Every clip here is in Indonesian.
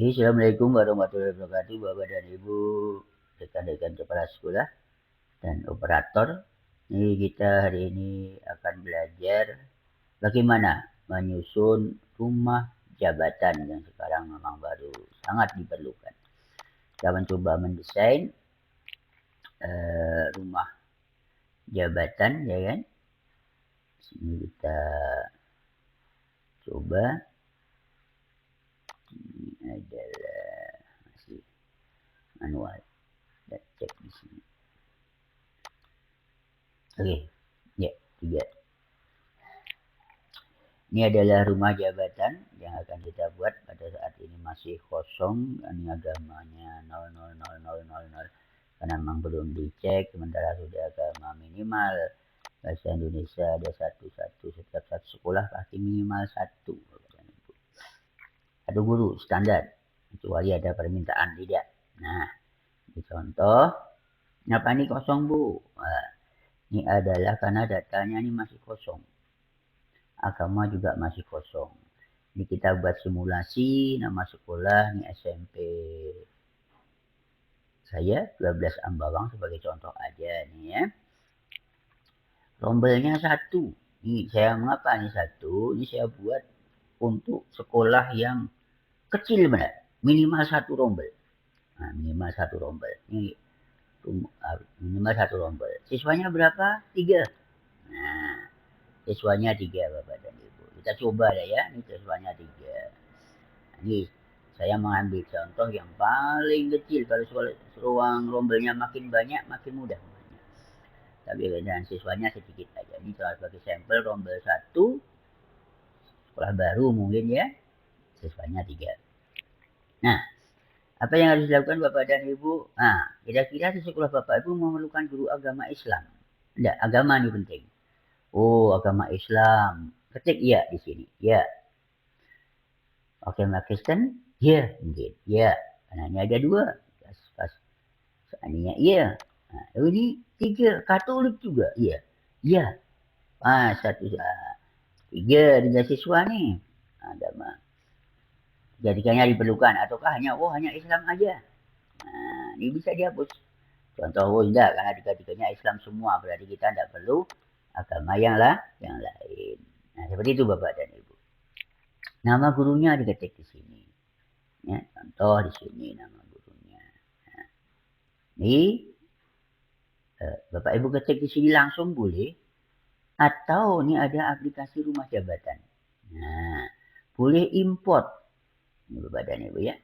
Assalamualaikum warahmatullahi wabarakatuh, Bapak dan Ibu, rekan-rekan kepala sekolah dan operator. Ini kita hari ini akan belajar bagaimana menyusun rumah jabatan yang sekarang memang baru sangat diperlukan. Kita mencoba mendesain rumah jabatan, ya kan? Sini kita coba. Ini adalah masih manual. Kita cek di sini. Oke, ya, 3. Ini adalah rumah jabatan yang akan kita buat pada saat ini masih kosong. Ini agamanya 00000 karena memang belum dicek. Sementara sudah agama minimal bahasa Indonesia ada satu setiap satu sekolah pasti minimal 1. Satu guru standar kecuali ada permintaan tidak. Nah, ini contoh. Kenapa ini kosong, Bu? Nah, ini adalah karena datanya ini masih kosong. Agama juga masih kosong. Ini kita buat simulasi nama sekolah, ini SMP saya 12 Ambawang sebagai contoh aja nih ya. Rombelnya 1. Ini saya mengapa ini 1? Ini saya buat untuk sekolah yang kecil benar. Minimal 1 rombel. Nah, minimal 1 rombel. Ini minimal 1 rombel. Siswanya berapa? 3. Nah, siswanya 3 Bapak dan Ibu. Kita coba deh ya. Ini siswanya 3. Ini saya mengambil contoh yang paling kecil. Kalau ruang rombelnya makin banyak, makin mudah. Tapi dengan siswanya sedikit aja. Ini sebagai sampel rombel 1. Sekolah baru mungkin ya. Siswanya 3. Nah, apa yang harus dilakukan Bapak dan Ibu? Nah, kira-kira di sekolah Bapak Ibu memerlukan guru agama Islam. Tidak, agama ini penting. Oh, agama Islam. Ketik ya di sini. Ya. Agama Kristen? Ya, mungkin. Ya. Karena ini ada 2. Pas seandainya iya. Nah, ini 3. Katolik juga. Iya. Iya. Ah, 1. 3 siswa nih. Agama. Jadikannya diperlukan. Ataukah hanya Islam aja. Nah, ini bisa dihapus. Contoh, tidak. Karena 3-tiganya Islam semua. Berarti kita tidak perlu agama yang lain. Nah, seperti itu Bapak dan Ibu. Nama gurunya diketik di sini. Ya, contoh di sini nama gurunya. Nah, ini Bapak Ibu ketik di sini langsung boleh. Atau ini ada aplikasi rumah jabatan. Nah, boleh import. Ini Bapak dan Ibu ya.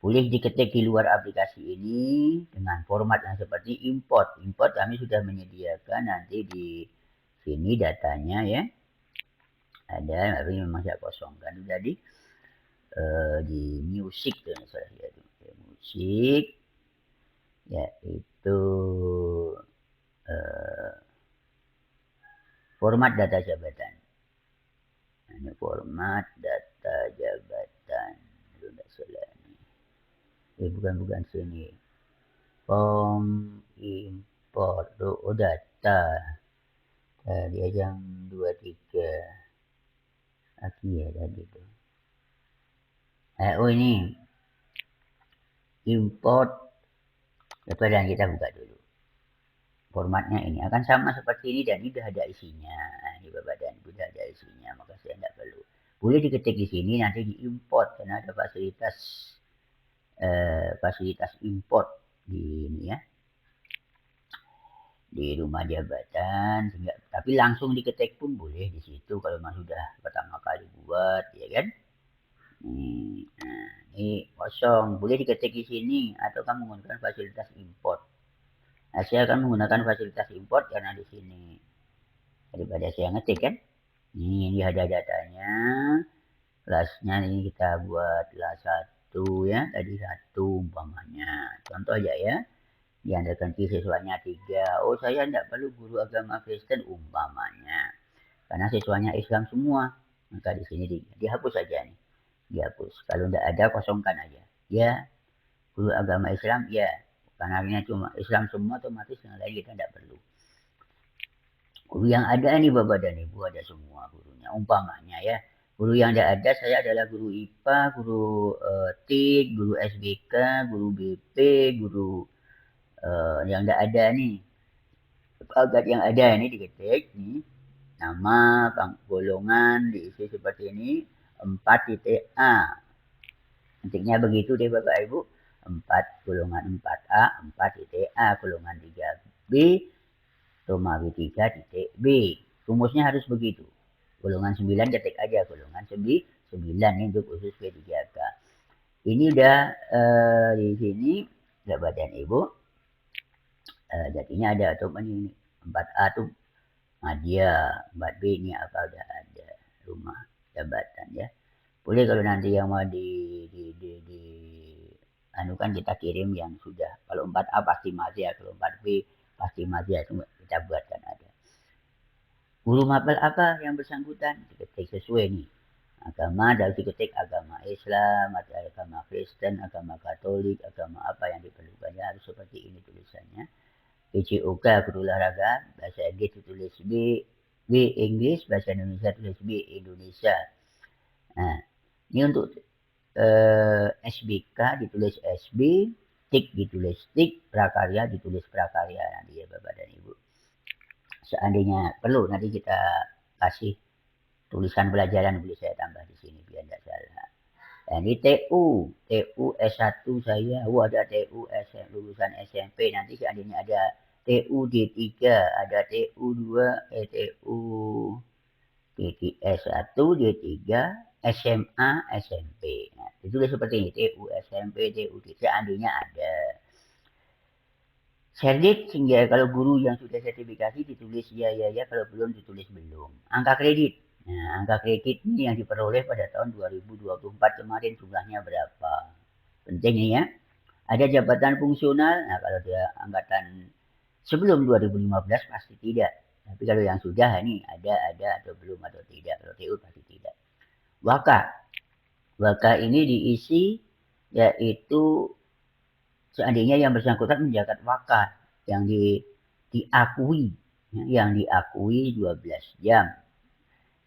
Boleh diketik di luar aplikasi ini dengan format yang seperti import. Import kami sudah menyediakan nanti di sini datanya ya. Ada, tapi memang saya kosongkan. Jadi di music misalnya musik yaitu format data jabatan. Ini format data jabatan. Itu tidak salah ini. Bukan sini. Form import. Oh, data. Dia jam 23. Aki ya tadi itu. Oh ini. Import. Dan kita buka dulu. Formatnya ini akan sama seperti ini dan ini sudah ada isinya. Nah, ini Bapak dan Ibu sudah ada isinya, maka saya tidak perlu. Boleh diketik di sini nanti diimport karena ada fasilitas import di ini ya. Di rumah jabatan sehingga tapi langsung diketik pun boleh di situ kalau memang sudah pertama kali buat ya kan. Nah, ini kosong, boleh diketik di sini atau kamu menggunakan fasilitas import. Nah, saya akan menggunakan fasilitas import karena di sini daripada saya ngetik kan. Ini ada datanya. Kelasnya ini kita buat kelas 1 ya. Tadi 1 umpamanya. Contoh aja ya. Diandalkan siswanya 3. Oh, saya tidak perlu guru agama Kristen umpamanya. Karena siswanya Islam semua. Maka di sini dihapus saja nih. Dihapus. Kalau tidak ada kosongkan aja. Ya. Guru agama Islam ya. Karena ini cuma Islam semua otomatis yang lain kita tidak perlu. Guru yang ada ini Bapak dan Ibu ada semua gurunya. Umpamanya ya. Guru yang tidak ada saya adalah guru IPA, guru TIK, guru SBK, guru BP, guru yang tidak ada nih. Agat yang ada ini diketik nih. Nama, golongan diisi seperti ini. 4.A. Ketiknya begitu deh Bapak Ibu. 4 golongan 4A, 4.A, golongan 3B, Romawi 3.B. Rumusnya harus begitu. Golongan 9 ketik aja golongan 9 ini untuk khusus P3K. Ini udah di sini udah badan Ibu. Jadinya ada atau ini 4A tuh media, 4B ini apa udah ada rumah jabatan ya. Boleh kalau nanti yang mau di anukan kita kirim yang sudah. Kalau 4A pasti masih ya, kalau 4B pasti masih ya, kita buatkan ada. Guru mapel apa yang bersangkutan? Diketik sesuai nih. Agama, dari diketik agama Islam, agama Kristen, agama Katolik, agama apa yang diperlukannya harus seperti ini tulisannya. PCOK, guru olahraga, bahasa Inggris ditulis B Inggris, bahasa Indonesia tulis B Indonesia. Nah, ini untuk SBK ditulis SB, TIK ditulis TIK, prakarya ditulis prakarya nanti ya Bapak dan Ibu. Seandainya perlu nanti kita kasih tulisan pelajaran boleh saya tambah di sini biar tidak salah. Nah, ini TU S1 saya, ada TU lulusan SMP nanti seandainya ada TU D3, ada TU2, TU S1, D3, SMA, SMP. Nah, ditulis seperti ini, TU SMP, TU D3, seandainya ada. Serdit sehingga kalau guru yang sudah sertifikasi ditulis ya, kalau belum ditulis belum. Angka kredit. Nah, angka kredit ini yang diperoleh pada tahun 2024 kemarin jumlahnya berapa? Penting ya. Ada jabatan fungsional, nah kalau dia angkatan sebelum 2015 pasti tidak. Tapi kalau yang sudah ini ada atau belum atau tidak. Kalau TU pasti tidak. Waka. Waka ini diisi yaitu seandainya yang bersangkutan menjabat waka yang diakui yang diakui 12 jam.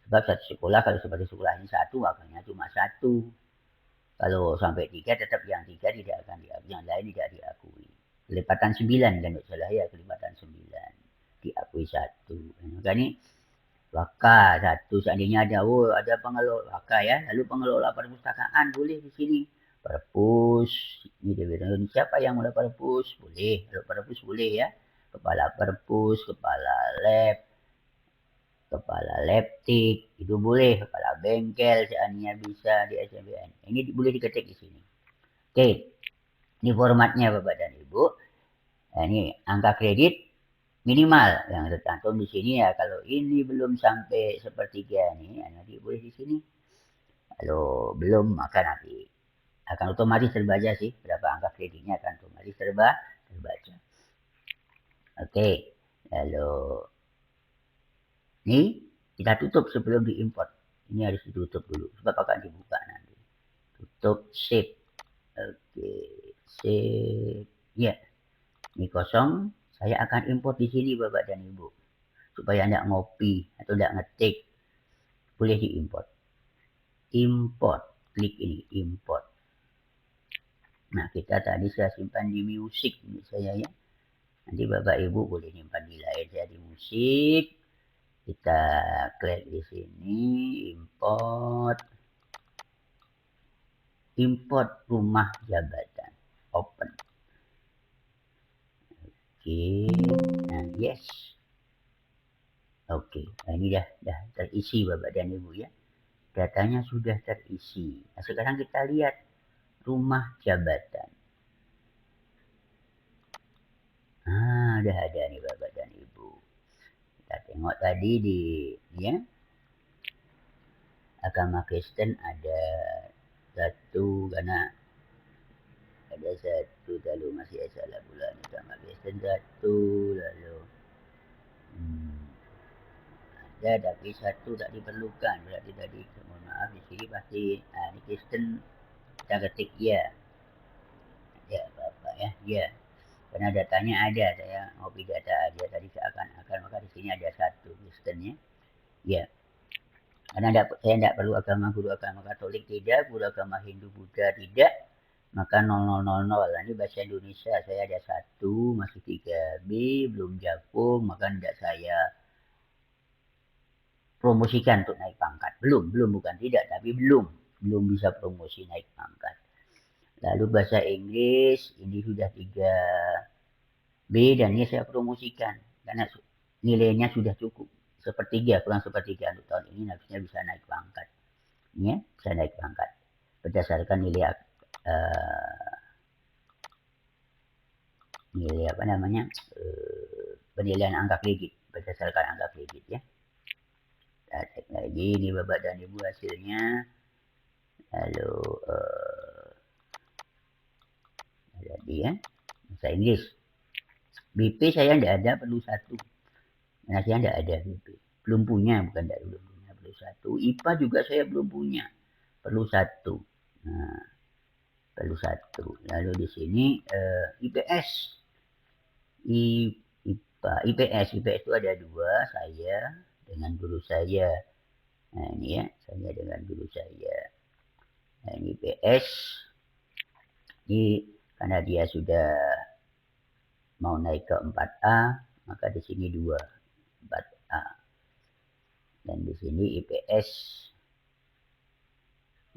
Sebab satu sekolah kalau seperti sekolah ini satu wakanya cuma satu. Kalau sampai 3 tetap yang 3 tidak akan diakui, yang lain tidak diakui. Kelipatan 9 kan salah ya, kelipatan 9 diakui 1. Maka ini waka 1 seandainya ada pengelola waka ya, lalu pengelola perpustakaan boleh di sini. Perpus, ini siapa yang mulai perpus? Boleh, kalau perpus boleh ya. Kepala perpus, kepala lab, kepala leptik, itu boleh. Kepala bengkel, seandainya bisa di SMBN. Ini boleh diketik di sini. Oke, ini formatnya Bapak dan Ibu. Nah, ini angka kredit minimal yang tercantum di sini ya. Kalau ini belum sampai sepertiga nih, nanti boleh di sini. Kalau belum, maka nanti akan otomatis terbaca sih. Berapa angka kreditnya akan otomatis terbaca. Oke, lalu ini kita tutup sebelum diimport. Ini harus ditutup dulu, sebab akan dibuka nanti. Tutup, save. Oke, save. Ya, ini kosong. Saya akan import di sini Bapak dan Ibu. Supaya tidak ngopi atau tidak ngetik. Boleh diimport. Import. Klik ini, import. Nah, kita tadi saya simpan di musik ini saya ya. Nanti Bapak Ibu boleh simpan di lain saya di musik. Kita klik di sini, import. Import rumah jabatan. Open. Oke, nah yes. Oke, nah ini dah terisi Bapak dan Ibu ya. Datanya sudah terisi. Nah, sekarang kita lihat rumah jabatan. Nah, udah ada nih Bapak dan Ibu. Kita tengok tadi di ya. Agama Kristen ada satu karena ada satu lalu masih salah bulan agama Kristen satu lalu ada tapi satu tak diperlukan berarti tadi mohon maaf di sini pasti ini Kristen kita ketik ya Bapak ya karena datanya ada saya ngopi data aja tadi seakan-akan maka di sini ada satu Kristen ya Karena saya tidak perlu guru agama Katolik tidak, guru agama Hindu Buddha tidak, maka 0000. Ini bahasa Indonesia, saya ada 1, masih 3B, belum jagung, maka tidak saya promosikan untuk naik pangkat. Belum bukan tidak, tapi belum bisa promosi naik pangkat. Lalu bahasa Inggris, ini sudah 3B dan ini saya promosikan. Karena nilainya sudah cukup. Kurang sepertiga untuk tahun ini harusnya bisa naik pangkat. Ya, bisa naik pangkat. Berdasarkan nilai apa namanya, penilaian angka kredit. Berdasarkan angka kredit ya. Kita cek lagi, ini Bapak dan Ibu hasilnya. Lalu, jadi ya, bahasa Inggris. BP saya tidak ada, perlu 1. Nah, saya tidak ada BP. Belum punya, bukan tidak belum punya, perlu 1. IPA juga saya belum punya, perlu 1. Nah, perlu 1. Lalu di sini IPS. IPS itu ada 2, saya dengan guru saya. Nah, ini ya, saya dengan guru saya. Nah, ini IPS. Ini karena dia sudah mau naik ke 4A, maka di sini 2, 4A. Dan di sini IPS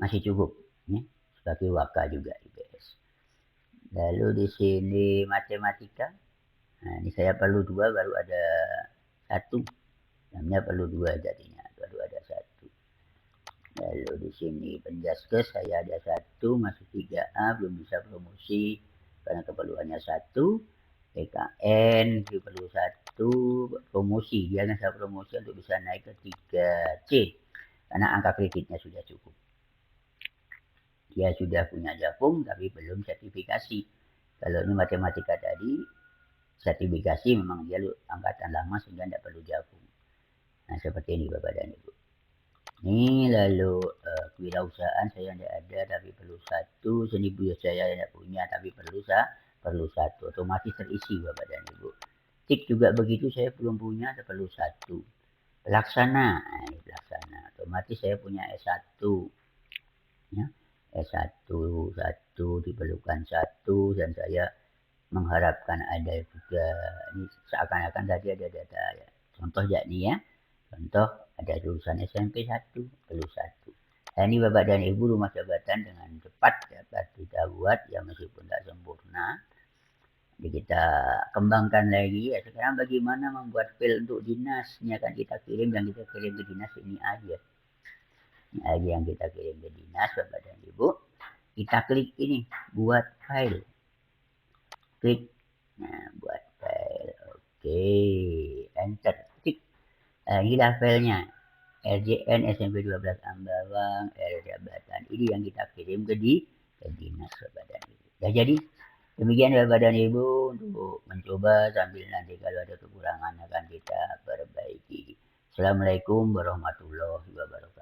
masih cukup, ya, sebagai waka juga IPS. Lalu di sini matematika. Nah, ini saya perlu 2, baru ada 1. Namanya perlu 2 jadinya, baru ada 1. Lalu di sini penjaskes saya ada 1, masih 3A, belum bisa promosi karena keperluannya 1. PKN itu perlu 1, promosi, dia saya promosi untuk bisa naik ke 3C karena angka kreditnya sudah cukup. Dia sudah punya jagung tapi belum sertifikasi. Kalau ini matematika tadi sertifikasi, memang dia angkatan lama sehingga tidak perlu jagung. Nah, seperti ini Bapak dan Ibu. Ini lalu kewirausahaan saya tidak ada tapi perlu 1. Seni budaya saya tidak punya tapi perlu 1. Otomatis terisi Bapak dan Ibu. TIK juga begitu, saya belum punya, perlu 1. Pelaksana, nah, ini pelaksana. Otomatis saya punya S1. Ya, S1 diperlukan 1 dan saya mengharapkan ada juga. Ini seakan-akan tadi ada data ya. Contoh ya nih ya. Contoh ada lulusan SMP 1, perlu 1. Nah, ini Bapak dan Ibu rumah jabatan dengan cepat dapat kita buat ya, meskipun tidak sempurna. Jadi kita kembangkan lagi ya. Sekarang bagaimana membuat file untuk dinas. Ini akan kita kirim, yang kita kirim ke dinas ini aja. Ini aja yang kita kirim ke dinas Bapak dan Ibu. Kita klik ini, buat file. Klik, nah buat file. Oke, enter, klik. Nah, inilah filenya. RJN SMP 12 Ambawang, jabatan. Ini yang kita kirim ke dinas Bapak dan Ibu. Ya, jadi demikian Bapak dan Ibu untuk mencoba sambil nanti kalau ada kekurangan akan kita perbaiki. Assalamualaikum warahmatullahi wabarakatuh.